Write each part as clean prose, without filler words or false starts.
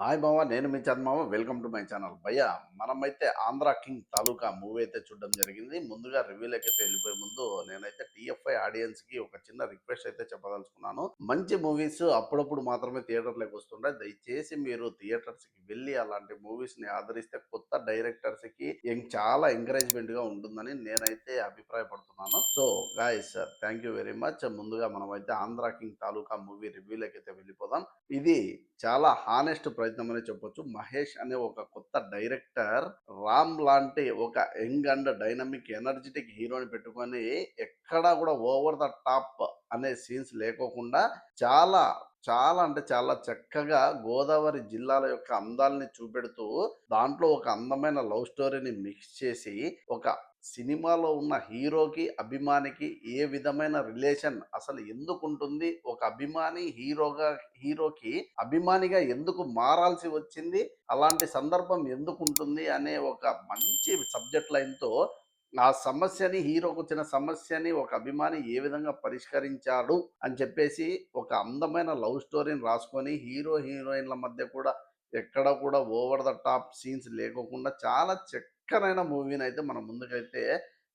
Hi బావ, నేను మీ Chandamama. Welcome to my channel. భయ్యా, మనమైతే ఆంధ్ర కింగ్ తాలూకా మూవీ అయితే చూడడం జరిగింది. ముందుగా రివ్యూలకైతే వెళ్ళిపోయే ముందు నేనైతే టీఎఫ్ఐ ఆడియన్స్కి ఒక చిన్న రిక్వెస్ట్ అయితే చెప్పదలుచుకున్నాను. మంచి మూవీస్ అప్పుడప్పుడు మాత్రమే థియేటర్లకు వస్తుంటాయి. దయచేసి మీరు థియేటర్స్కి వెళ్ళి అలాంటి మూవీస్ని ఆదరిస్తే కొత్త డైరెక్టర్స్కి చాలా ఎంకరేజ్మెంట్గా ఉంటుందని నేనైతే అభిప్రాయపడుతున్నాను. So guys, thank you very much. ముందుగా మనమైతే ఆంధ్ర కింగ్ తాలూకా మూవీ రివ్యూలకైతే వెళ్ళిపోదాం. ఇది చాలా హానెస్ట్ ప్రయత్నం అనే చెప్పొచ్చు. మహేష్ అనే ఒక కొత్త డైరెక్టర్ రామ్ లాంటి ఒక యంగ్ అండ్ డైనమిక్ ఎనర్జిటిక్ హీరోని పెట్టుకొని ఎక్కడా కూడా ఓవర్ ద టాప్ అనే సీన్స్ లేకోకుండా చాలా చాలా అంటే చాలా చక్కగా గోదావరి జిల్లాల యొక్క అందాల్ని చూపెడుతూ దాంట్లో ఒక అందమైన లవ్ స్టోరీని మిక్స్ చేసి ఒక సినిమాలో ఉన్న హీరోకి అభిమానికి ఏ విధమైన రిలేషన్ అసలు ఎందుకుంటుంది, ఒక అభిమాని హీరోకి అభిమానిగా ఎందుకు మారాల్సి వచ్చింది, అలాంటి సందర్భం ఎందుకుంటుంది అనే ఒక మంచి సబ్జెక్ట్ లైన్తో ఆ సమస్యని, హీరోకి వచ్చిన సమస్యని ఒక అభిమాని ఏ విధంగా పరిష్కరించాడు అని చెప్పేసి ఒక అందమైన లవ్ స్టోరీని రాసుకొని హీరోయిన్ల మధ్య కూడా ఎక్కడ కూడా ఓవర్ ద టాప్ సీన్స్ లేకోకుండా చాలా చక్కనైన మూవీని అయితే మన ముందుకైతే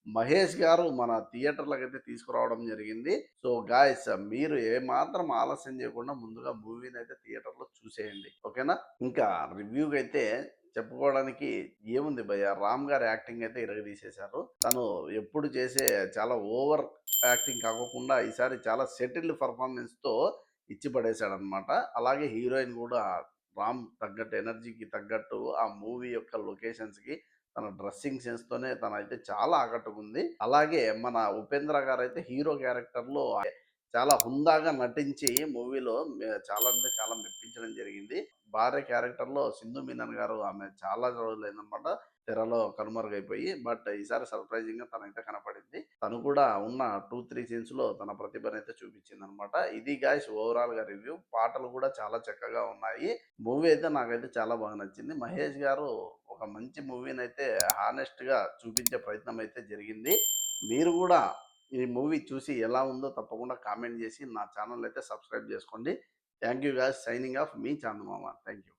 మహేష్ గారు మన థియేటర్లకైతే తీసుకురావడం జరిగింది. సో గాయస్, మీరు ఏమాత్రం ఆలస్యం చేయకుండా ముందుగా మూవీని అయితే థియేటర్లో చూసేయండి. ఓకేనా? ఇంకా రివ్యూకి అయితే చెప్పుకోవడానికి ఏముంది భయ్య, రామ్ గారి యాక్టింగ్ అయితే ఇరగదీసేశారు. తను ఎప్పుడు చేసే చాలా ఓవర్ యాక్టింగ్ కాకోకుండా ఈసారి చాలా సెటిల్డ్ పర్ఫార్మెన్స్తో ఇచ్చి పడేశాడనమాట. అలాగే హీరోయిన్ కూడా రామ్ తగ్గట్టు, ఎనర్జీకి తగ్గట్టు ఆ మూవీ యొక్క లొకేషన్స్కి తన డ్రెస్సింగ్ సెన్స్తోనే తనైతే చాలా ఆకట్టుకుంది. అలాగే మన ఉపేంద్ర గారైతే హీరో క్యారెక్టర్‌లో చాలా హుందాగా నటించి మూవీలో చాలా అంటే చాలా మెప్పించడం జరిగింది. భార్య క్యారెక్టర్‌లో సింధు మీనన్ గారు, ఆమె చాలా రోజులైందనమాట తెరలో కనుమరుగైపోయి. బట్ ఈసారి సర్ప్రైజింగ్‌గా తనైతే కనపడింది. తను కూడా ఉన్న 2, 3 సీన్స్‌లో తన ప్రతిభనైతే చూపించిందనమాట. ఇది గాయ్స్ ఓవరాల్‌గా రివ్యూ. పాటలు కూడా చాలా చక్కగా ఉన్నాయి. మూవీ అయితే నాకైతే చాలా బాగా నచ్చింది. మహేష్ గారు ఒక మంచి మూవీనైతే హానెస్ట్‌గా చూపించే ప్రయత్నం అయితే జరిగింది. మీరు కూడా ఈ మూవీ చూసి ఎలా ఉందో తప్పకుండా కామెంట్ చేసి నా ఛానల్ అయితే సబ్స్క్రైబ్ చేసుకోండి. Thank you guys. Signing off me Chandamama. Thank you.